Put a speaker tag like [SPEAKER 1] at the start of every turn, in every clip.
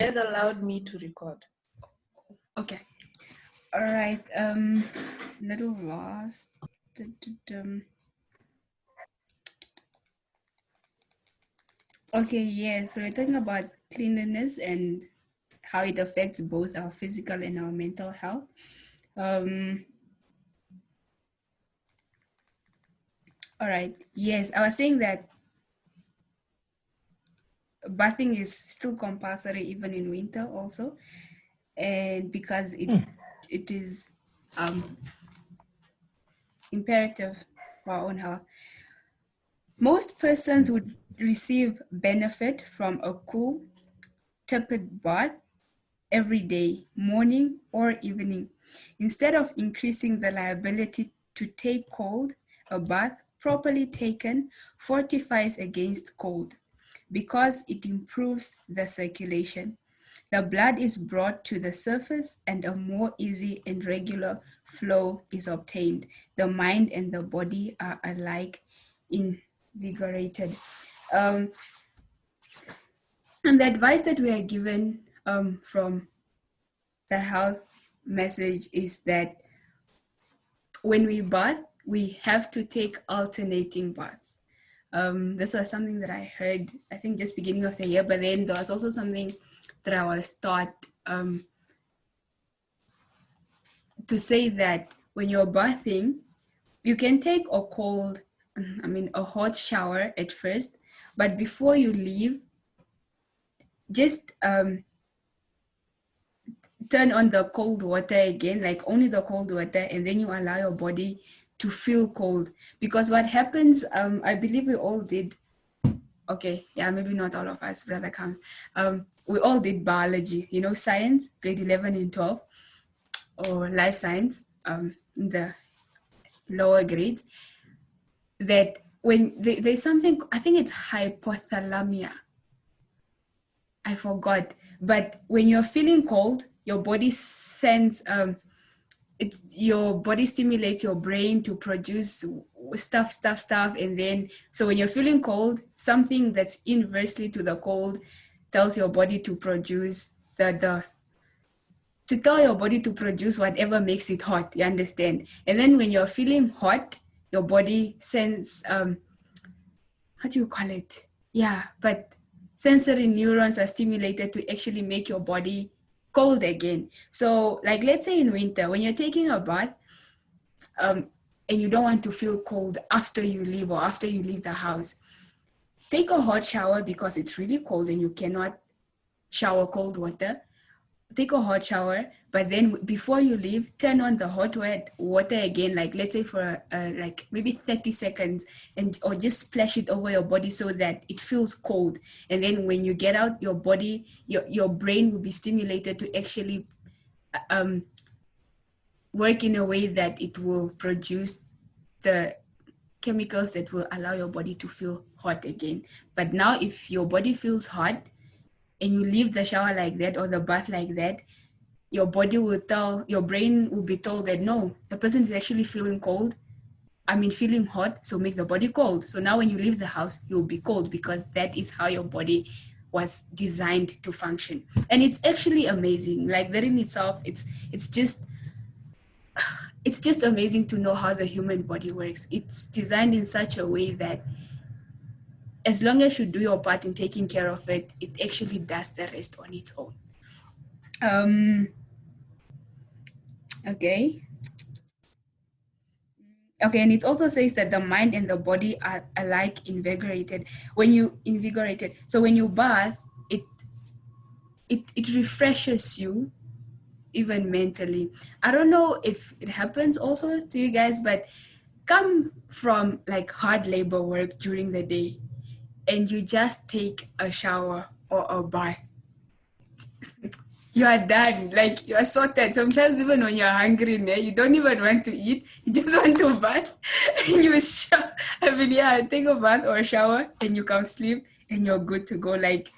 [SPEAKER 1] has allowed me to record.
[SPEAKER 2] Okay. All right. Little lost. Okay, yeah. So we're talking about cleanliness and how it affects both our physical and our mental health. Um, all right. Yes, I was saying that bathing is still compulsory even in winter also, and because it is um imperative for our own health. Most persons would receive benefit from a cool, tepid bath every day, morning or evening. Instead of increasing the liability to take cold, a bath properly taken fortifies against cold because it improves the circulation. The blood is brought to the surface and a more easy and regular flow is obtained. The mind and the body are alike invigorated. Um, and the advice that we are given from the health message is that when we bath, we have to take alternating baths. This was something that I heard, I think, just beginning of the year, but then there was also something that I was taught to say that when you're bathing, you can take a hot shower at first, but before you leave, just turn on the cold water again, like only the cold water, and then you allow your body to feel cold. Because what happens, I believe we all did, okay, yeah, maybe not all of us, brother counts. We all did biology, science, grade 11 and 12, or life science, in the lower grades, that when there's something, I think it's hypothalamia. I forgot. But when you're feeling cold, your body sends your body stimulates your brain to produce stuff, and then so when you're feeling cold, something that's inversely to the cold tells your body to produce the to tell your body to produce whatever makes it hot, you understand? And then when you're feeling hot, your body sends how do you call it? Yeah, but sensory neurons are stimulated to actually make your body cold again. So, like, let's say in winter, when you're taking a bath, and you don't want to feel cold after you leave or after you leave the house, take a hot shower because it's really cold and you cannot shower cold water. Take a hot shower, but then before you leave, turn on the hot wet water again, like let's say for like maybe 30 seconds, and or just splash it over your body so that it feels cold. And then when you get out, your body, your brain will be stimulated to actually work in a way that it will produce the chemicals that will allow your body to feel hot again. But now if your body feels hot and you leave the shower like that or the bath like that, your brain will be told that no, the person is actually feeling cold. Feeling hot, so make the body cold. So now when you leave the house, you'll be cold because that is how your body was designed to function. And it's actually amazing. Like that in itself, it's just amazing to know how the human body works. It's designed in such a way that as long as you do your part in taking care of it, it actually does the rest on its own. Um, okay. Okay, and it also says that the mind and the body are alike invigorated. So when you bath, it refreshes you even mentally. I don't know if it happens also to you guys, but come from like hard labor work during the day and you just take a shower or a bath, you are done. Like you are sorted. Sometimes even when you're hungry, you don't even want to eat. You just want to bath. And you shower. Take a bath or a shower, and you come sleep, and you're good to go. Like,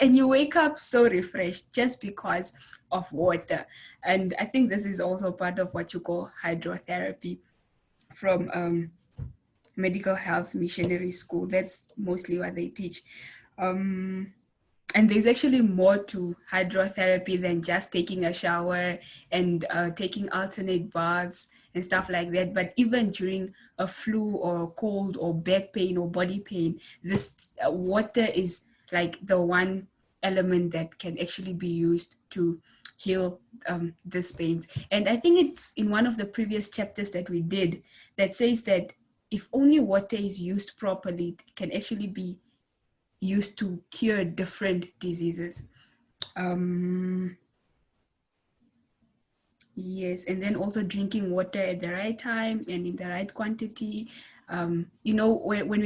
[SPEAKER 2] and you wake up so refreshed just because of water. And I think this is also part of what you call hydrotherapy from medical health missionary school. That's mostly what they teach. and there's actually more to hydrotherapy than just taking a shower and taking alternate baths and stuff like that. But even during a flu or a cold or back pain or body pain, this water is like the one element that can actually be used to heal these pains. And I think it's in one of the previous chapters that we did that says that if only water is used properly, it can actually be used to cure different diseases. Yes, and then also drinking water at the right time and in the right quantity. When we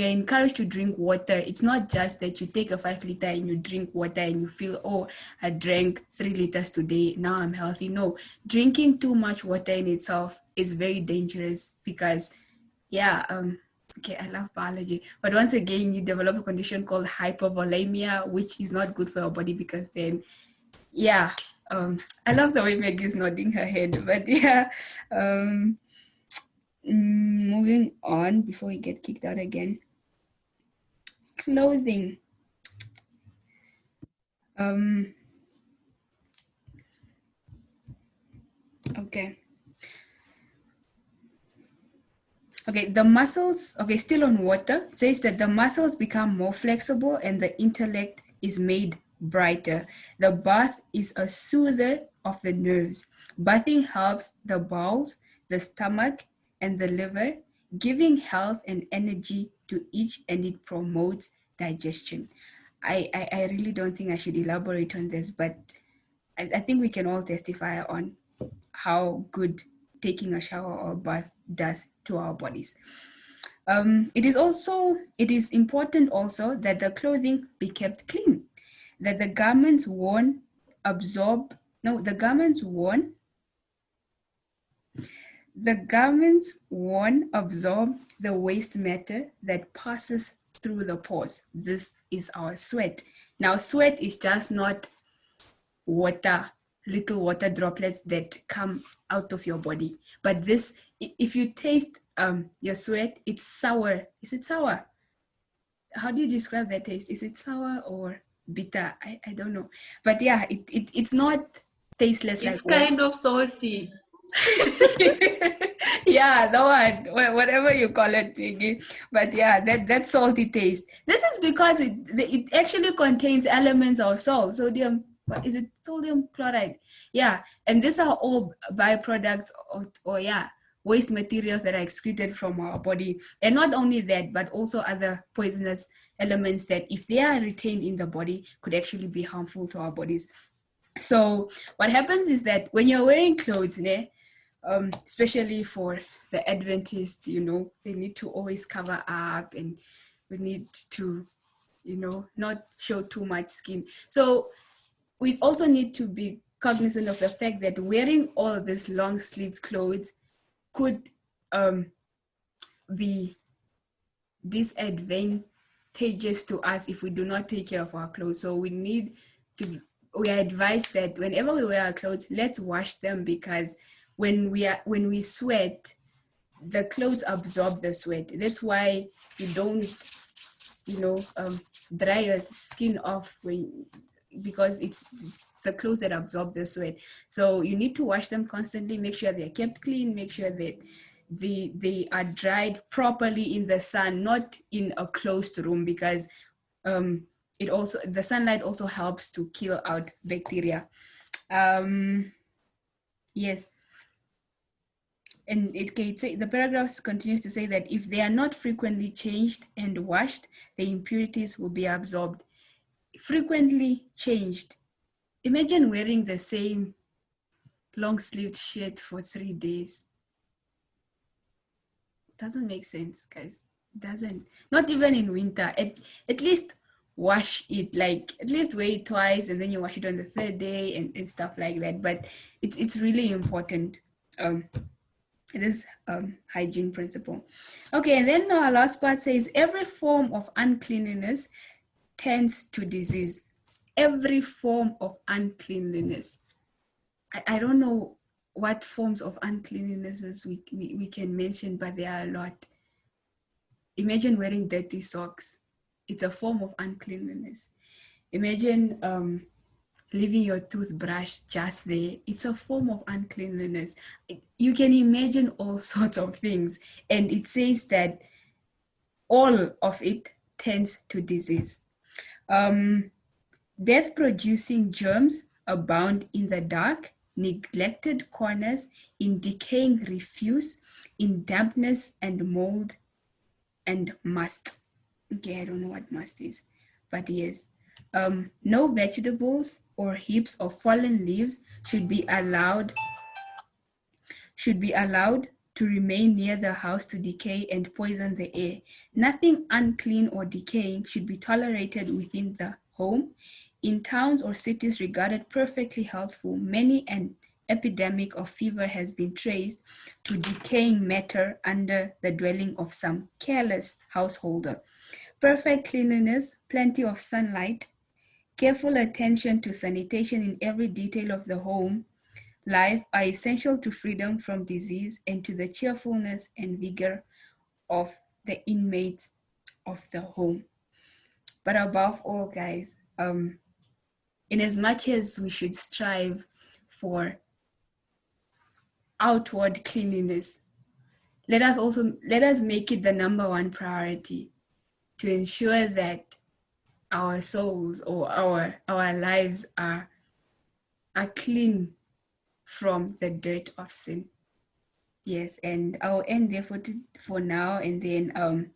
[SPEAKER 2] are encouraged to drink water, it's not just that you take a 5 liter and you drink water and you feel, oh, I drank 3 liters today, now I'm healthy. No, drinking too much water in itself is very dangerous because, okay, I love biology, but once again, you develop a condition called hypovolemia, which is not good for your body because then yeah I love the way Meg is nodding her head, but moving on before we get kicked out again. Clothing. Okay, the muscles, still on water, it says that the muscles become more flexible and the intellect is made brighter. The bath is a soother of the nerves. Bathing helps the bowels, the stomach, and the liver, giving health and energy to each, and it promotes digestion. I really don't think I should elaborate on this, but I think we can all testify on how good taking a shower or bath does to our bodies. It is important also that the clothing be kept clean, that the garments worn absorb the waste matter that passes through the pores. This is our sweat. Now, sweat is just not little water droplets that come out of your body. But this, if you taste your sweat, it's sour. Is it sour? How do you describe that taste? Is it sour or bitter? I don't know. But yeah, it's not tasteless like
[SPEAKER 1] It's kind of salty.
[SPEAKER 2] yeah, the one, whatever you call it, Piggy. But yeah, that salty taste. This is because it actually contains elements of salt, sodium. Is it sodium chloride? Yeah, and these are all byproducts or waste materials that are excreted from our body. And not only that, but also other poisonous elements that, if they are retained in the body, could actually be harmful to our bodies. So what happens is that when you're wearing clothes, especially for the Adventists, they need to always cover up, and we need to, not show too much skin. So we also need to be cognizant of the fact that wearing all of these long sleeved clothes could be disadvantageous to us if we do not take care of our clothes. So we are advised that whenever we wear our clothes, let's wash them, because when we sweat, the clothes absorb the sweat. That's why you don't, dry your skin off because it's the clothes that absorb the sweat. So you need to wash them constantly, make sure they're kept clean, make sure that they are dried properly in the sun, not in a closed room, because the sunlight also helps to kill out bacteria. Yes. And the paragraph continues to say that if they are not frequently changed and washed, the impurities will be absorbed. Frequently changed. Imagine wearing the same long-sleeved shirt for 3 days. Doesn't make sense, guys. Doesn't. Not even in winter. At least wash it, like at least wear it twice, and then you wash it on the third day and stuff like that. But it's really important. It is hygiene principle. Okay, and then our last part says every form of uncleanliness tends to disease. Every form of uncleanliness. I don't know what forms of uncleanlinesses we can mention, but there are a lot. Imagine wearing dirty socks. It's a form of uncleanliness. Imagine leaving your toothbrush just there. It's a form of uncleanliness. You can imagine all sorts of things. And it says that all of it tends to disease. Death-producing germs abound in the dark, neglected corners, in decaying refuse, in dampness and mold and must. Okay, I don't know what must is, but yes. No vegetables or heaps of fallen leaves should be allowed to remain near the house to decay and poison the air. Nothing unclean or decaying should be tolerated within the home. In towns or cities regarded perfectly healthful, many an epidemic of fever has been traced to decaying matter under the dwelling of some careless householder. Perfect cleanliness, plenty of sunlight, careful attention to sanitation in every detail of the home life are essential to freedom from disease and to the cheerfulness and vigor of the inmates of the home. But above all, guys, in as much as we should strive for outward cleanliness, let us make it the number one priority to ensure that our souls or our lives are clean from the dirt of sin. Yes, and I'll end there for now, and then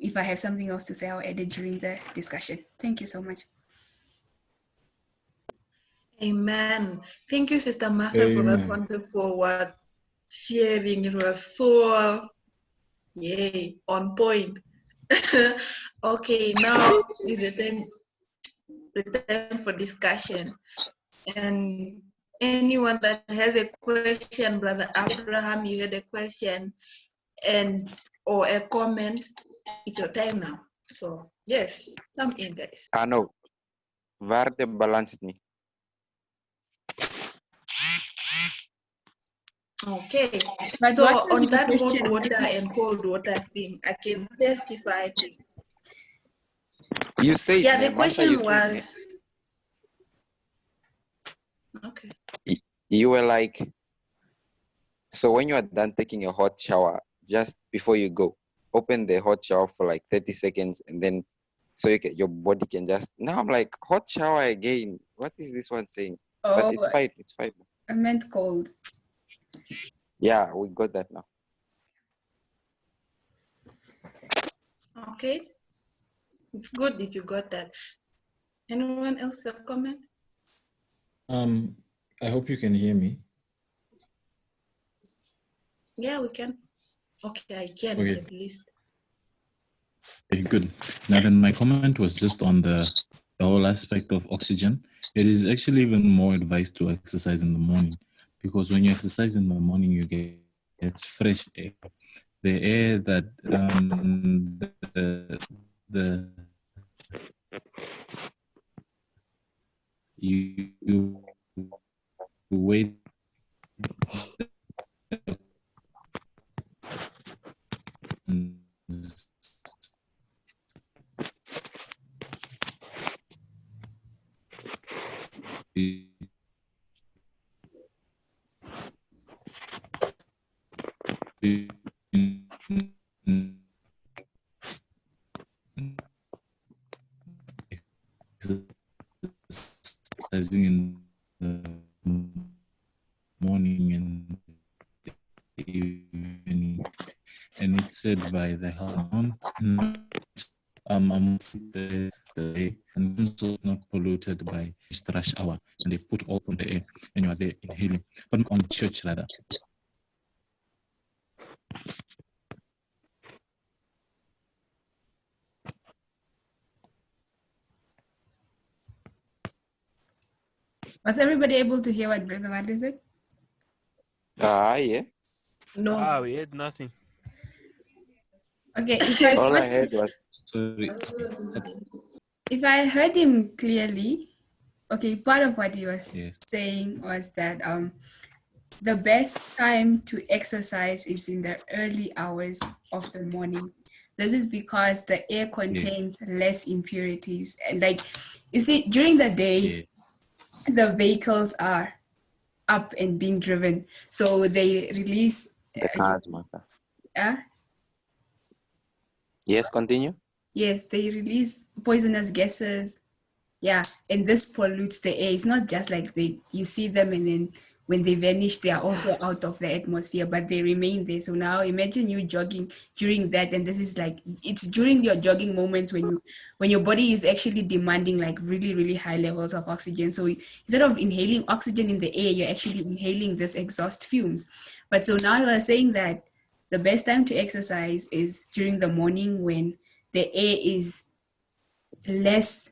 [SPEAKER 2] if I have something else to say, I'll add it during the discussion. Thank you so much.
[SPEAKER 1] Amen. Thank you, Sister Martha, for that wonderful word sharing. It was so, yay, on point. Okay, now is the time for discussion. And anyone that has a question, Brother Abraham, you had a question or a comment, it's your time now. So yes, come in, guys.
[SPEAKER 3] No, waar de balans niet.
[SPEAKER 1] Okay,
[SPEAKER 2] but
[SPEAKER 1] so on that
[SPEAKER 2] question?
[SPEAKER 1] hot water and cold water thing, I can testify.
[SPEAKER 3] You say
[SPEAKER 1] yeah, the question was okay.
[SPEAKER 3] You were like, so when you are done taking a hot shower, just before you go, open the hot shower for like 30 seconds and then so your body can just, now I'm like, hot shower again. What is this one saying?
[SPEAKER 2] Oh,
[SPEAKER 3] but it's fine, it's fine.
[SPEAKER 2] I meant cold.
[SPEAKER 3] Yeah, we got that now.
[SPEAKER 1] Okay, it's good if you got that. Anyone else have a comment?
[SPEAKER 4] I hope you can hear me.
[SPEAKER 1] Yeah, we can. Okay, I can at least.
[SPEAKER 4] Okay, good. Now then, my comment was just on the whole aspect of oxygen. It is actually even more advised to exercise in the morning, because when you exercise in the morning, you get fresh air. The air that you wait exercising in the morning and evening, and it's said by the health the air and also not polluted by rush hour, and they put all on the air and you are there inhaling, but not on church rather.
[SPEAKER 2] Was everybody able to hear what Brother Wadi said?
[SPEAKER 3] Yeah.
[SPEAKER 1] No.
[SPEAKER 5] we had nothing.
[SPEAKER 2] Okay,
[SPEAKER 3] all I heard was
[SPEAKER 4] sorry.
[SPEAKER 2] If I heard him clearly, okay, part of what he was saying was that the best time to exercise is in the early hours of the morning, This is because the air contains less impurities. And like, you see, during the day, the vehicles are up and being driven. So they release...
[SPEAKER 3] The cars, Martha. Yes, continue.
[SPEAKER 2] Yes, they release poisonous gases. Yeah, and this pollutes the air. It's not just like you see them and then when they vanish, they are also out of the atmosphere, but they remain there. So now imagine you jogging during that, and this is like, it's during your jogging moments when your body is actually demanding like really, really high levels of oxygen. So instead of inhaling oxygen in the air, you're actually inhaling this exhaust fumes. But so now you are saying that the best time to exercise is during the morning when the air is less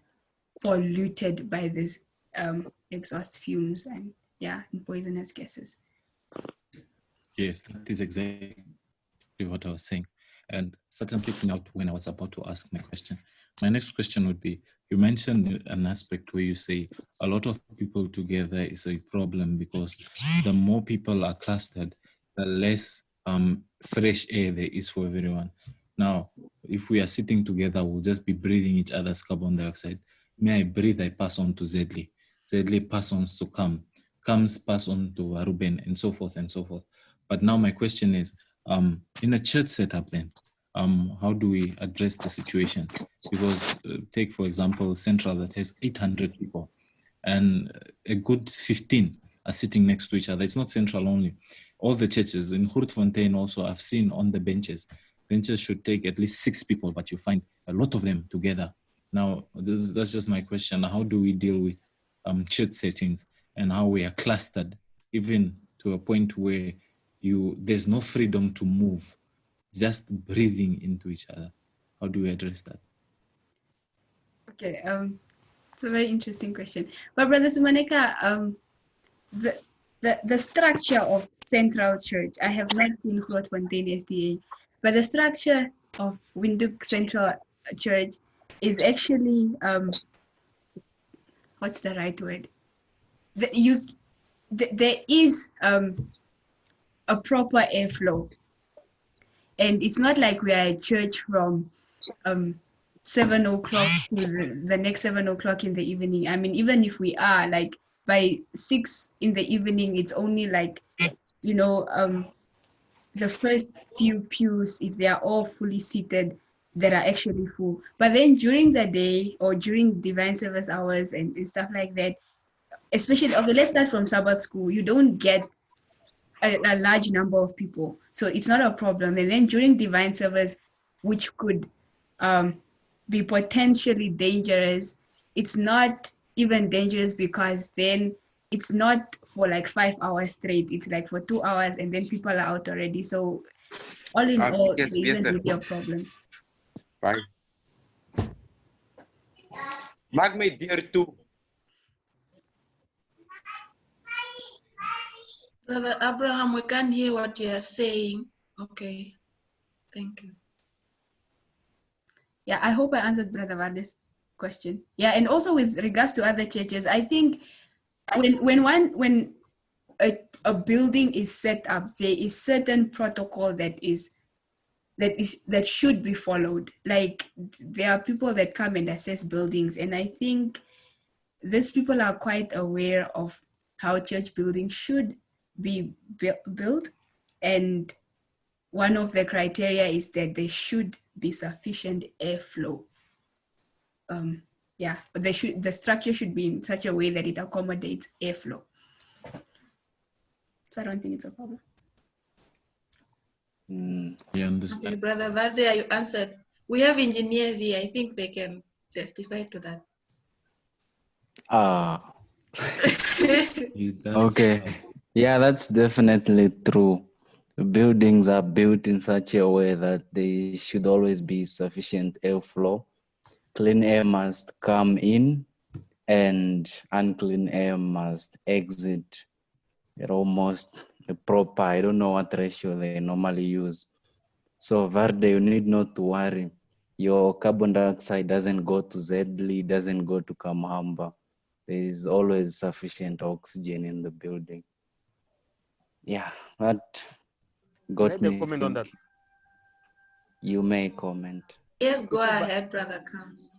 [SPEAKER 2] polluted by this exhaust fumes and poisonous gases.
[SPEAKER 4] Yes, that is exactly what I was saying. And certainly kicked me out when I was about to ask my question. My next question would be, you mentioned an aspect where you say a lot of people together is a problem because the more people are clustered, the less fresh air there is for everyone. Now, if we are sitting together, we'll just be breathing each other's carbon dioxide. May I breathe, I pass on to Zedley. Zedley pass on to Comes pass on to Ruben, and so forth and so forth. But now my question is, in a church setup then, how do we address the situation? Because take, for example, Central that has 800 people and a good 15 are sitting next to each other. It's not Central only. All the churches in Grootfontein also I've seen on the benches. Benches should take at least 6 people, but you find a lot of them together. Now, that's just my question. How do we deal with church settings and how we are clustered, even to a point where there's no freedom to move, just breathing into each other? How do we address that?
[SPEAKER 2] Okay, it's a very interesting question. But Brother Sumaneka, the structure of Central Church, I have not seen Grootfontein SDA, but the structure of Windhoek Central Church is actually, what's the right word? There is a proper airflow. And it's not like we are at church from 7 o'clock to the next 7 o'clock in the evening. I mean, even if we are, like, by 6 in the evening, it's only like, the first few pews, if they are all fully seated, that are actually full. But then during the day or during divine service hours and stuff like that, especially, okay, let's start from Sabbath school, you don't get a large number of people. So it's not a problem. And then during divine service, which could be potentially dangerous, it's not even dangerous because then it's not for like 5 hours straight. It's like for 2 hours and then people are out already. So all in all, it isn't really a problem.
[SPEAKER 3] Bye. Mag my dear too.
[SPEAKER 1] Brother Abraham, we can't hear what you are saying. Okay, thank you.
[SPEAKER 2] Yeah, I hope I answered Brother Varde's question. Yeah, and also with regards to other churches, I think when a building is set up, there is certain protocol that should be followed. Like, there are people that come and assess buildings, and I think these people are quite aware of how church buildings should be built, and one of the criteria is that there should be sufficient airflow. But the structure should be in such a way that it accommodates airflow. So I don't think it's a problem.
[SPEAKER 4] You understand?
[SPEAKER 1] Okay, Brother Varde, you answered. We have engineers here. I think they can testify to that.
[SPEAKER 5] Okay. Yeah, that's definitely true. Buildings are built in such a way that there should always be sufficient airflow. Clean air must come in and unclean air must exit at almost a proper, I don't know what ratio they normally use. So Varde, you need not to worry. Your carbon dioxide doesn't go to Zedley, doesn't go to Kamhamba. There is always sufficient oxygen in the building. Yeah, that got me
[SPEAKER 6] comment on that.
[SPEAKER 5] You may comment.
[SPEAKER 1] Yes, go ahead, Brother Counts.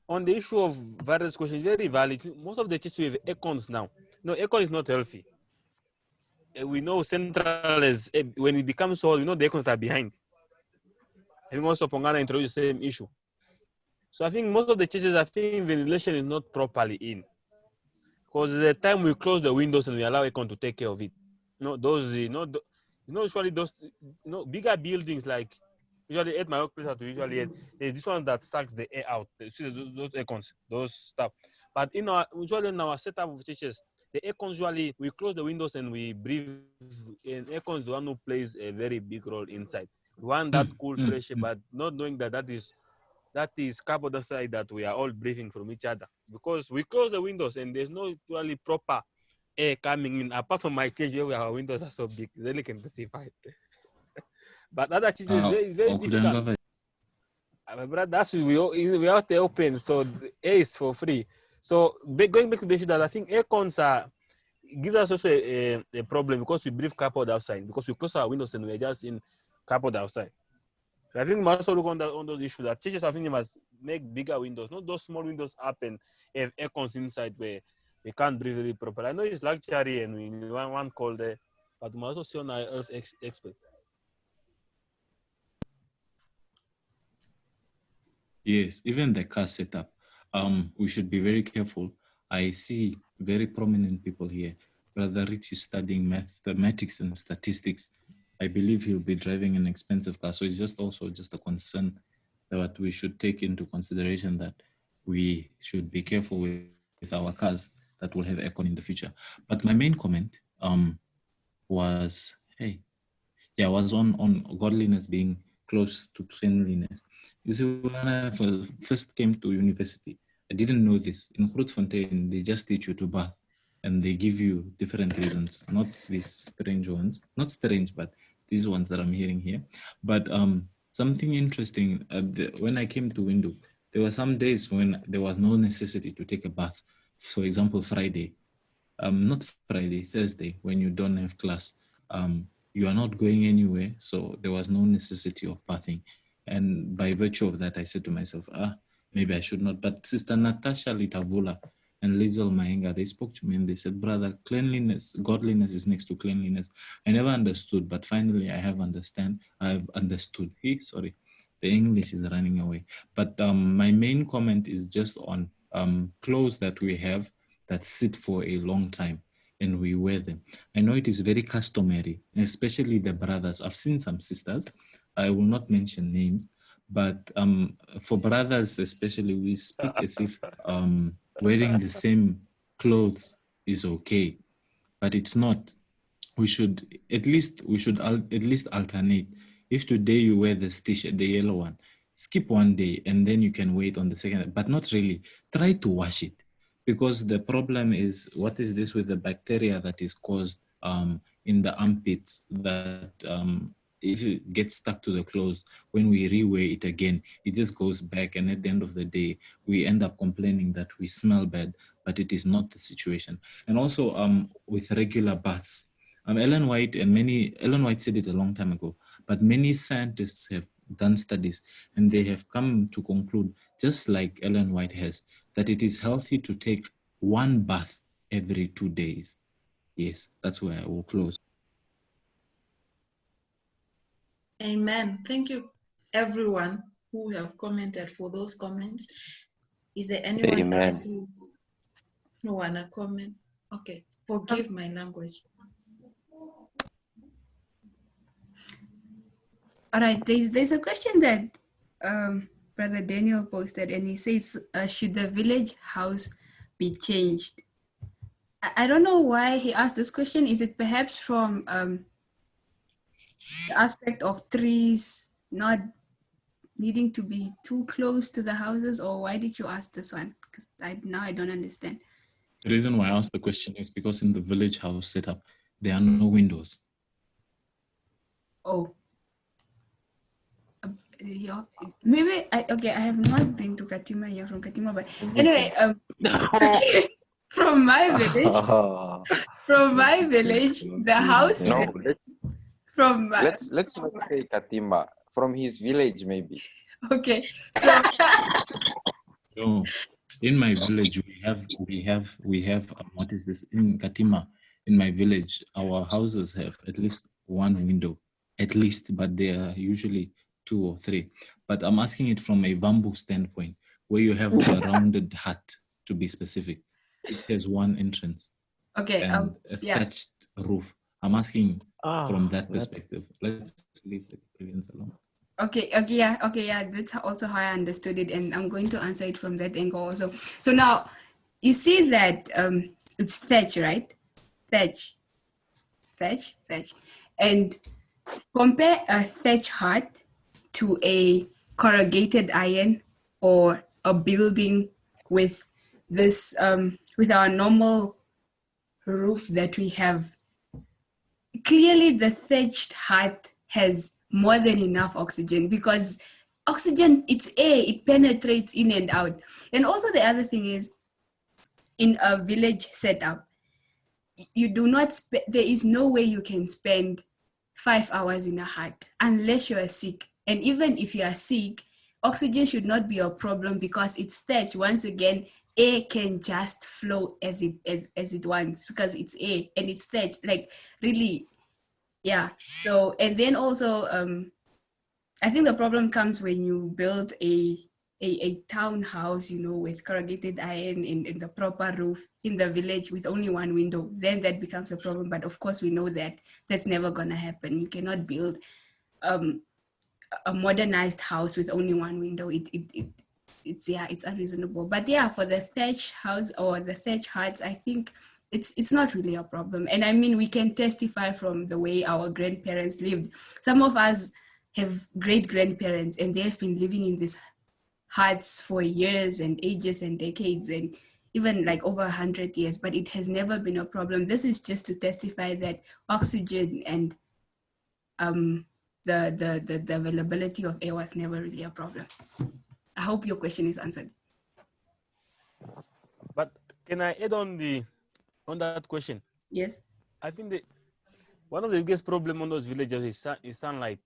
[SPEAKER 6] On the issue of virus question, is very valid. Most of the churches we have aircons now. No, aircon is not healthy. We know central is when it becomes so, the aircons are behind. I think also Pongana introduced the same issue. So I think most of the churches, I think ventilation is not properly in. Because the time we close the windows and we allow aircon to take care of it. Usually those, bigger buildings like, usually at my workplace, this one that sucks the air out. You see those aircons, those stuff. But usually in our setup of churches, the aircons usually, we close the windows and we breathe. And aircons is the one who plays a very big role inside. One that cool, fresh, but not knowing that is carbon dioxide that we are all breathing from each other, because we close the windows and there's no really proper air coming in, apart from my cage where our windows are so big, they really can specify. But other cheeses is very difficult. My brother, that's we out there open, so the air is for free. So going back to the issue that I think air cons gives us also a problem, because we breathe carbon dioxide, because we close our windows and we're just in carbon dioxide. I think we must also look on those issues that churches, I think they must make bigger windows, not those small windows up and have air cons inside where we can't breathe really properly. I know it's luxury and we want one call there, but we must also see on our health experts.
[SPEAKER 4] Yes, even the car setup. We should be very careful. I see very prominent people here. Brother Rich is studying mathematics and statistics. I believe he'll be driving an expensive car. So it's just a concern that we should take into consideration, that we should be careful with our cars that will have aircon in the future. But my main comment was on godliness being close to cleanliness. You see, when I first came to university, I didn't know this. In Grootfontein, they just teach you to bath, and they give you different reasons, not these strange ones, not strange, but these ones that I'm hearing here. But something interesting, when I came to Windhoek, there were some days when there was no necessity to take a bath. For example, Friday, not Friday, Thursday, when you don't have class, you are not going anywhere, so there was no necessity of bathing. And by virtue of that, I said to myself, maybe I should not. But Sister Natasha Litavula and Lizel Maenga, they spoke to me and they said, brother, godliness is next to cleanliness. I never understood, but finally I have understood. The English is running away. But my main comment is just on clothes that we have that sit for a long time and we wear them. I know it is very customary, especially the brothers. I've seen some sisters, I will not mention names, but for brothers especially, we speak as if wearing the same clothes is okay, but it's not. We should at least alternate. If today you wear this t-shirt, the yellow one, skip one day and then you can wait on the second, but not really. Try to wash it, because the problem is, what is this with the bacteria that is caused in the armpits, that if it gets stuck to the clothes, when we rewear it again, it just goes back, and at the end of the day, we end up complaining that we smell bad, but it is not the situation. And also with regular baths, Ellen White said it a long time ago, but many scientists have done studies and they have come to conclude, just like Ellen White has, that it is healthy to take one bath every 2 days. Yes, that's where I will close.
[SPEAKER 1] Amen. Thank you, everyone who have commented for those comments. Is there anyone else who want to comment? Okay, forgive my language.
[SPEAKER 2] All right, there's a question that Brother Daniel posted, and he says, should the village house be changed? I don't know why he asked this question. Is it perhaps from the aspect of trees not needing to be too close to the houses, or why did you ask this one? Because now I don't understand.
[SPEAKER 4] The reason why I asked the question is because in the village house setup, there are no windows.
[SPEAKER 2] Oh. Maybe I have not been to Katima. You're from Katima, but anyway, from my village, the house.
[SPEAKER 3] No, let's not say Katima. From his village, maybe.
[SPEAKER 2] Okay, so
[SPEAKER 4] So in my village, we have what is this in Katima? In my village, our houses have at least one window, at least, but they are usually 2 or 3. But I'm asking it from a bamboo standpoint, where you have a rounded hut, to be specific. It has one entrance
[SPEAKER 2] okay,
[SPEAKER 4] and a
[SPEAKER 2] yeah.
[SPEAKER 4] thatched roof. I'm asking from that
[SPEAKER 5] that-
[SPEAKER 4] perspective. Let's leave the pavilions alone.
[SPEAKER 2] Okay, yeah. That's also how I understood it, and I'm going to answer it from that angle also. So now, you see that it's thatch, right? Thatch, and compare a thatch hut to a corrugated iron or a building with this with our normal roof that we have. Clearly the thatched hut has more than enough oxygen, because oxygen, it's air, it penetrates in and out. And also the other thing is, in a village setup, you do not there is no way you can spend 5 hours in a hut unless you are sick. And even if you are sick, oxygen should not be a problem because it's thatched. Once again, air can just flow as it wants because it's air and it's thatched. Like, really, yeah. So, and then also I think the problem comes when you build a townhouse, with corrugated iron in the proper roof in the village with only one window. Then that becomes a problem. But of course, we know that that's never gonna happen. You cannot build a modernized house with only one window. It's unreasonable. But yeah, for the thatch house or the thatch huts, I think it's not really a problem. And I mean, we can testify from the way our grandparents lived. Some of us have great grandparents and they have been living in these huts for years and ages and decades and even like over 100 years, but it has never been a problem. This is just to testify that oxygen and the availability of air was never really a problem. I hope your question is answered.
[SPEAKER 6] But can I add on that question?
[SPEAKER 2] Yes.
[SPEAKER 6] I think one of the biggest problem on those villages is sunlight.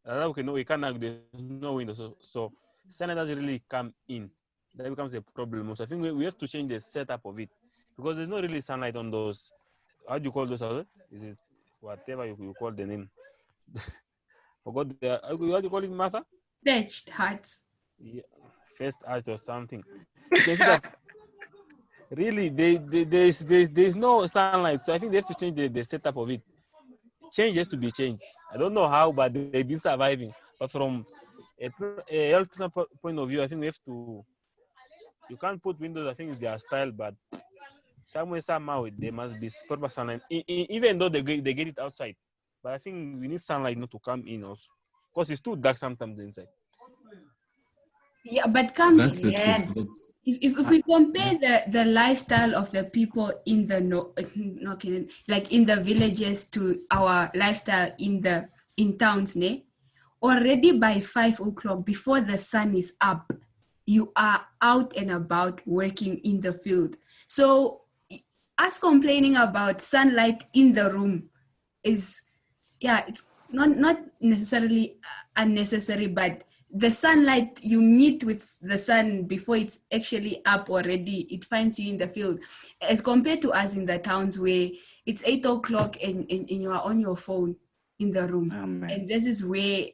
[SPEAKER 6] We can't have there's no window, so sunlight doesn't really come in. That becomes a problem. So I think we have to change the setup of it because there's not really sunlight on those. How do you call those? Is it whatever you call the name? Forgot what do you call it, Masa?
[SPEAKER 2] Thatched huts.
[SPEAKER 6] Yeah, first art or something. You can see that really there's no sunlight, so I think they have to change the setup of it. Change has to be changed. I don't know how, but they've been surviving. But from a health point of view, I think we have to. You can't put windows. I think it's their style, but somewhere somehow there must be proper sunlight. Even though they get it outside, but I think we need sunlight not to come in also, because it's too dark sometimes inside.
[SPEAKER 2] Yeah, but comes
[SPEAKER 4] That's the truth.
[SPEAKER 2] if we compare the lifestyle of the people in the like in the villages to our lifestyle in towns, already by 5 o'clock, before the sun is up, you are out and about working in the field. So us complaining about sunlight in the room is, yeah, it's not necessarily unnecessary, but the sunlight, you meet with the sun before it's actually up already. It finds you in the field, as compared to us in the towns where it's 8 o'clock and you are on your phone in the room.
[SPEAKER 5] Amen.
[SPEAKER 2] And this is where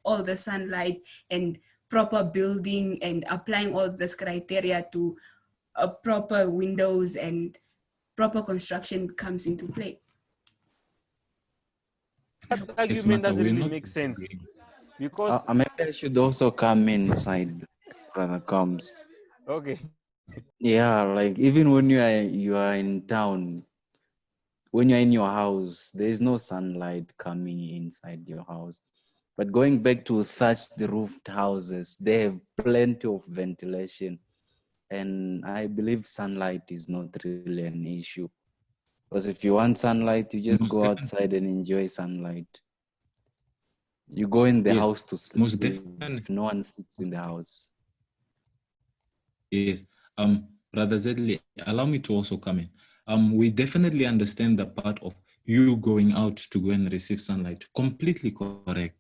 [SPEAKER 2] all the sunlight and proper building and applying all this criteria to proper windows and proper construction comes into play.
[SPEAKER 6] That argument doesn't really make sense because
[SPEAKER 5] maybe I should also come inside, brother comes.
[SPEAKER 6] okay.
[SPEAKER 5] Yeah, like even when you are in town, when you're in your house, there is no sunlight coming inside your house. But going back to thatched roofed houses, they have plenty of ventilation. And I believe sunlight is not really an issue. Because if you want sunlight, you just go outside and enjoy sunlight. You go in the house to sleep.
[SPEAKER 4] Most definitely.
[SPEAKER 5] If no one sits in the house.
[SPEAKER 4] Yes. Brother Zedley, allow me to also come in. We definitely understand the part of you going out to go and receive sunlight. Completely correct.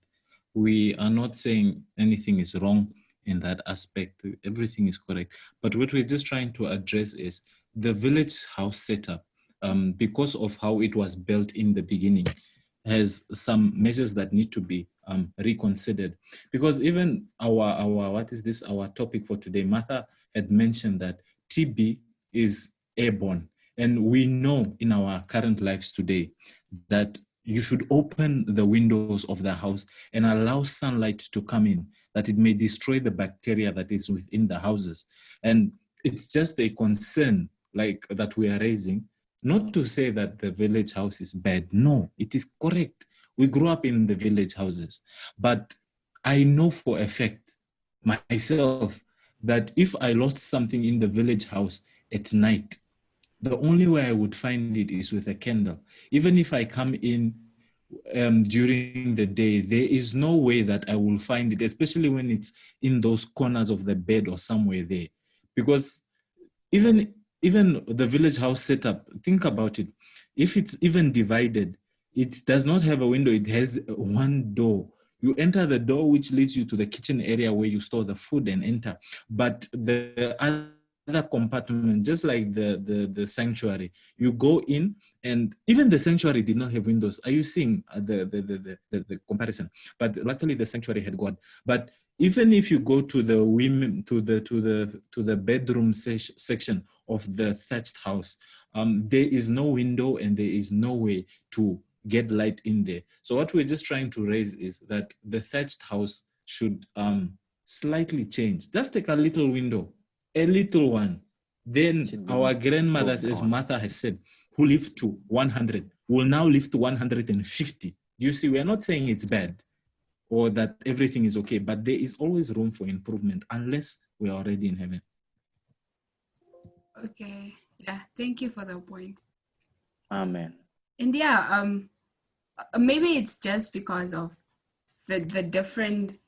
[SPEAKER 4] we are not saying anything is wrong in that aspect. Everything is correct. But what we're just trying to address is the village house setup, because of how it was built in the beginning, has some measures that need to be reconsidered. Because even our topic for today, Martha had mentioned that TB is airborne. And we know in our current lives today that you should open the windows of the house and allow sunlight to come in, that it may destroy the bacteria that is within the houses. And it's just a concern like that we are raising, not to say that the village house is bad. No, it is correct. We grew up in the village houses. But I know for a fact, myself, that if I lost something in the village house at night, the only way I would find it is with a candle. Even if I come in during the day, there is no way that I will find it, especially when it's in those corners of the bed or somewhere there. Because even the village house setup, think about it. If it's even divided, it does not have a window, it has one door. You enter the door which leads you to the kitchen area where you store the food and enter. But the other compartment, just like the sanctuary, you go in, and even the sanctuary did not have windows. Are you seeing the comparison? But luckily the sanctuary had God. But even if you go to the women to the bedroom section of the thatched house, there is no window and there is no way to get light in there. So what we're just trying to raise is that the thatched house should slightly change. Just take a little window, a little one. Then our grandmothers, as Martha has said, who lived to 100 will now live to 150. You see, we are not saying it's bad or that everything is okay, but there is always room for improvement unless we are already in heaven.
[SPEAKER 2] Okay, yeah, thank you for the point.
[SPEAKER 5] Amen.
[SPEAKER 2] And yeah, maybe it's just because of the different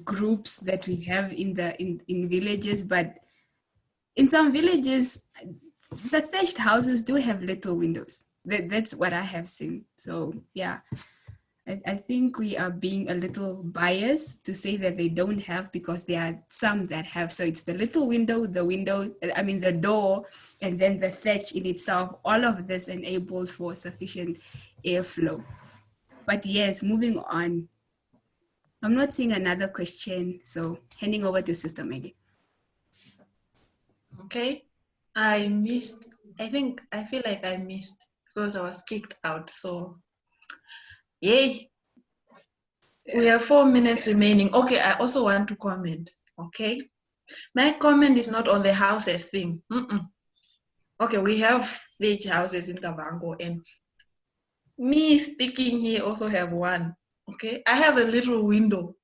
[SPEAKER 2] groups that we have in villages, but in some villages, the thatched houses do have little windows. That's what I have seen. So yeah, I think we are being a little biased to say that they don't have, because there are some that have. So it's the little window, the door, and then the thatch in itself. All of this enables for sufficient airflow. But yes, moving on. I'm not seeing another question, so handing over to Sister Maggie.
[SPEAKER 1] Okay, I feel like I missed because I was kicked out. So, yay. We have 4 minutes remaining. Okay, I also want to comment. Okay, my comment is not on the houses thing. Okay, we have village houses in Kavango, and me speaking here also have one. Okay, I have a little window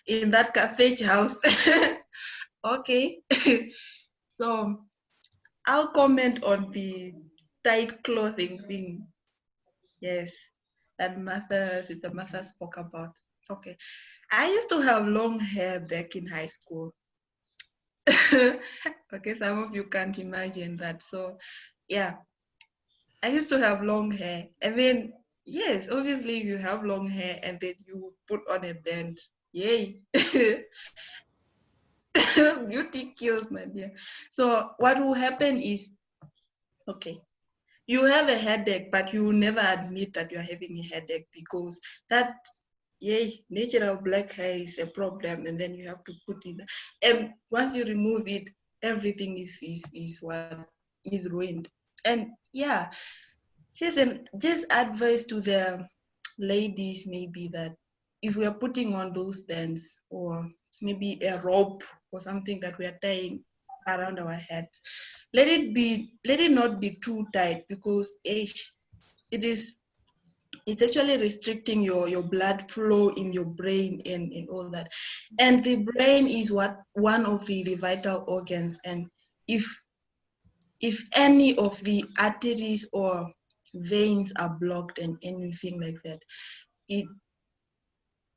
[SPEAKER 1] in that village house. Okay, so I'll comment on the tight clothing thing. Yes, that Sister Martha spoke about. Okay, I used to have long hair back in high school. Okay, some of you can't imagine that. So, yeah, I used to have long hair. I mean, yes, obviously you have long hair and then you put on a band. Yay. Beauty kills, my dear. So what will happen is, okay, you have a headache, but you will never admit that you're having a headache because that, yay, natural black hair is a problem, and then you have to put in. And once you remove it, everything is what is ruined. And yeah, just advice to the ladies, maybe, that if we are putting on those bands or maybe a rope or something that we are tying around our heads, let it not be too tight, because it's actually restricting your blood flow in your brain and all that. And the brain is one of the vital organs, and if any of the arteries or veins are blocked and anything like that,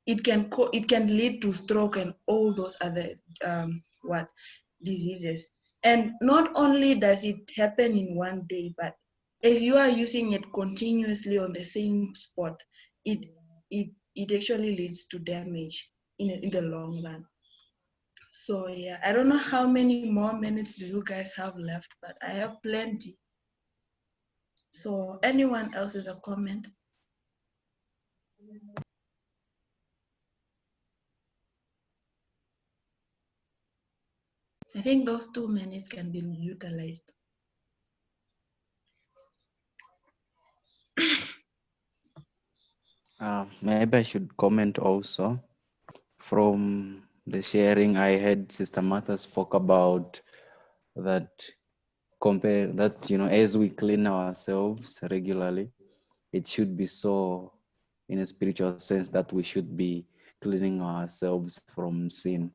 [SPEAKER 1] it can lead to stroke and all those other diseases. And not only does it happen in one day, but as you are using it continuously on the same spot, it it actually leads to damage in the long run. So yeah, I don't know how many more minutes do you guys have left, but I have plenty. So anyone else with a comment? I think those 2 minutes can be utilized.
[SPEAKER 5] Maybe I should comment also. From the sharing I heard, Sister Martha spoke about that as we clean ourselves regularly, it should be so in a spiritual sense that we should be cleaning ourselves from sin.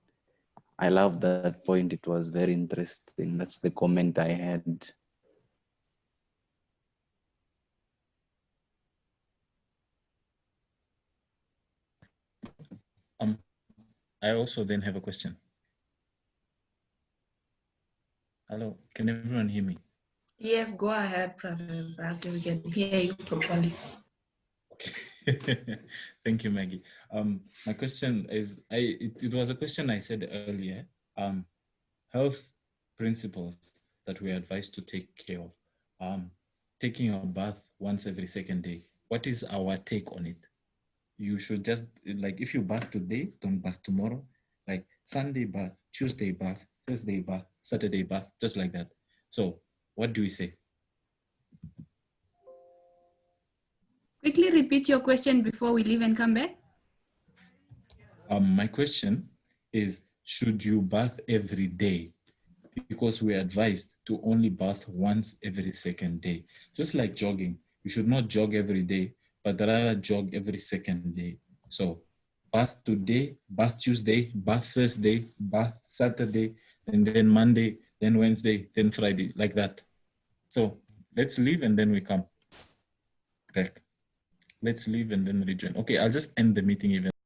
[SPEAKER 5] I love that point. It was very interesting. That's the comment I had.
[SPEAKER 4] I also then have a question. Hello, can everyone hear me?
[SPEAKER 1] Yes, go ahead, Brother Bhakti. We can hear you properly.
[SPEAKER 4] Okay. Thank you, Maggie. My question is, it was a question I said earlier. Health principles that we are advised to take care of. Taking a bath once every second day. What is our take on it? You should just, like, if you bath today, don't bath tomorrow. Like Sunday bath, Tuesday bath, Thursday bath, Saturday bath, just like that. So what do we say?
[SPEAKER 2] Quickly repeat your question before we leave and come back.
[SPEAKER 4] My question is, should you bath every day? Because we're advised to only bath once every second day. Just like jogging, you should not jog every day, but rather jog every second day. So bath today, bath Tuesday, bath Thursday, bath Saturday, and then Monday, then Wednesday, then Friday, like that. So let's leave and then we come back. Let's leave and then rejoin. Okay, I'll just end the meeting even.